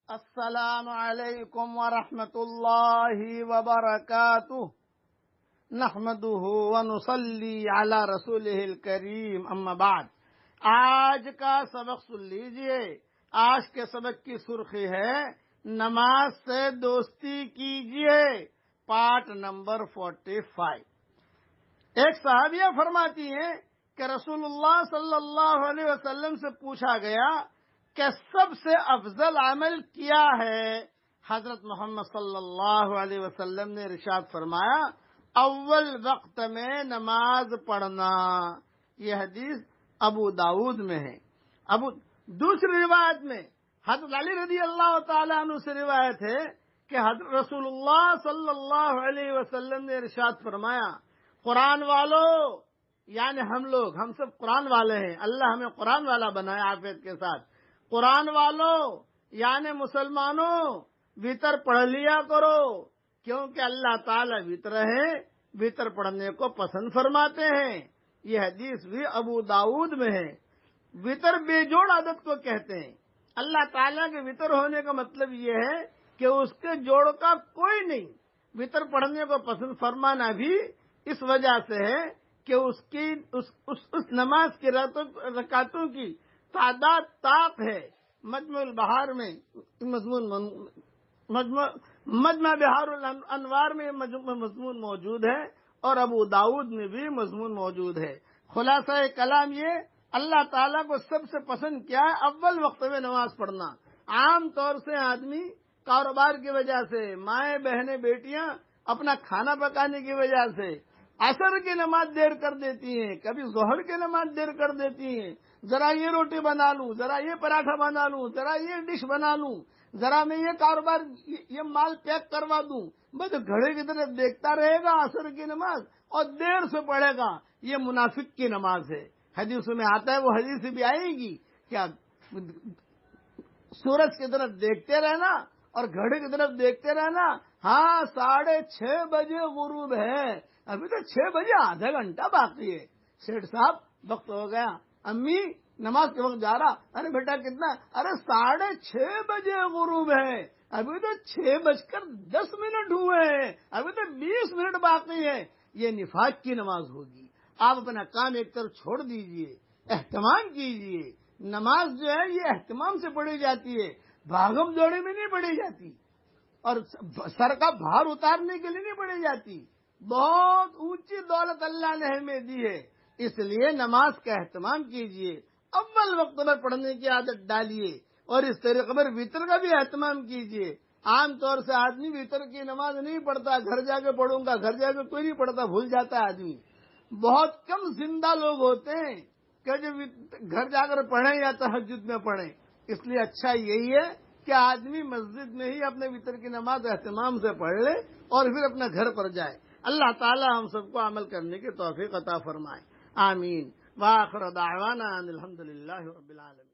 السلام علیکم ورحمۃ اللہ وبرکاتہ نحمده ونصلی علی رسولہ الکریم اما بعد۔ آج کا سبق سن لیجئے۔ آج کے سبق کی سرخی ہے نماز سے دوستی کیجئے، پارٹ نمبر 45۔ ایک صحابیہ فرماتی ہیں کہ رسول اللہ صلی اللہ علیہ وسلم سے پوچھا گیا کہ سب سے افضل عمل کیا ہے؟ حضرت محمد صلی اللہ علیہ وسلم نے ارشاد فرمایا، اول وقت میں نماز پڑھنا۔ یہ حدیث ابو داؤد میں ہے۔ دوسری روایت میں حضرت علی رضی اللہ تعالیٰ عنہ سے روایت ہے کہ حضرت رسول اللہ صلی اللہ علیہ وسلم نے ارشاد فرمایا، قرآن والو، یعنی ہم سب قرآن والے ہیں، اللہ ہمیں قرآن والا بنایا عافیت کے ساتھ۔ قرآن والوں یعنی مسلمانوں، وتر پڑھ لیا کرو، کیونکہ اللہ تعالی وتر ہے، وتر پڑھنے کو پسند فرماتے ہیں۔ یہ حدیث بھی ابو داؤد میں ہے۔ وتر بے جوڑ عدد کو کہتے ہیں۔ اللہ تعالیٰ کے وتر ہونے کا مطلب یہ ہے کہ اس کے جوڑ کا کوئی نہیں۔ وتر پڑھنے کو پسند فرمانا بھی اس وجہ سے ہے کہ اس نماز کی رکعتوں کی تعداد طاق ہے۔ مجمع البحار میں مجمع بحار الانوار میں مضمون موجود ہے اور ابو داؤد میں بھی مضمون موجود ہے۔ خلاصہ کلام یہ، اللہ تعالیٰ کو سب سے پسند کیا ہے؟ اول وقت میں نماز پڑھنا۔ عام طور سے آدمی کاروبار کی وجہ سے، مائیں بہنیں بیٹیاں اپنا کھانا پکانے کی وجہ سے عصر کی نماز دیر کر دیتی ہیں، کبھی ظہر کی نماز دیر کر دیتی ہیں۔ ذرا یہ روٹی بنا لوں، ذرا یہ پراٹھا بنا لوں، ذرا یہ ڈش بنا لوں، ذرا میں یہ کاروبار، یہ مال پیک کروا دوں۔ بس گھڑے کی طرف دیکھتا رہے گا عصر کی نماز اور دیر سے پڑھے گا، یہ منافق کی نماز ہے۔ حدیث میں آتا ہے، وہ حدیث بھی آئے گی، کیا سورج کی طرف دیکھتے رہنا اور گھڑے کی طرف دیکھتے رہنا، ہاں 6:30 بجے غروب ہے، ابھی تو 6 بجے آدھا گھنٹہ باقی ہے، سیٹھ صاحب وقت ہو گیا، امی نماز کے وقت جا رہا، ارے بیٹا کتنا، ارے 6:30 بجے غروب ہے، ابھی تو 6:10 ہوئے ہیں، ابھی تو 20 منٹ باقی ہے۔ یہ نفاق کی نماز ہوگی۔ آپ اپنا کام ایک طرف چھوڑ دیجئے، اہتمام کیجئے۔ نماز جو ہے یہ اہتمام سے پڑھی جاتی ہے، بھاگم دوڑی میں نہیں پڑھی جاتی اور سر کا بھار اتارنے کے لیے نہیں پڑھی جاتی۔ بہت اونچی دولت اللہ نے ہمیں دی ہے، اس لیے نماز کا اہتمام کیجئے، اول وقت میں پڑھنے کی عادت ڈالیے اور اس طریقے پر وتر کا بھی اہتمام کیجئے۔ عام طور سے آدمی وتر کی نماز نہیں پڑھتا، گھر جا کے پڑھوں گا، گھر جا کے کوئی نہیں پڑھتا، بھول جاتا ہے آدمی۔ بہت کم زندہ لوگ ہوتے ہیں کہ جو گھر جا کر پڑھیں یا تہجد میں پڑھیں۔ اس لیے اچھا یہی ہے کہ آدمی مسجد میں ہی اپنے وتر کی نماز اہتمام سے پڑھ لے اور پھر اپنے گھر پر جائے۔ اللہ تعالی ہم سب کو عمل کرنے کی توفیق عطا فرمائے، آمین۔ وآخر دعوانا ان الحمد للہ رب العالمین۔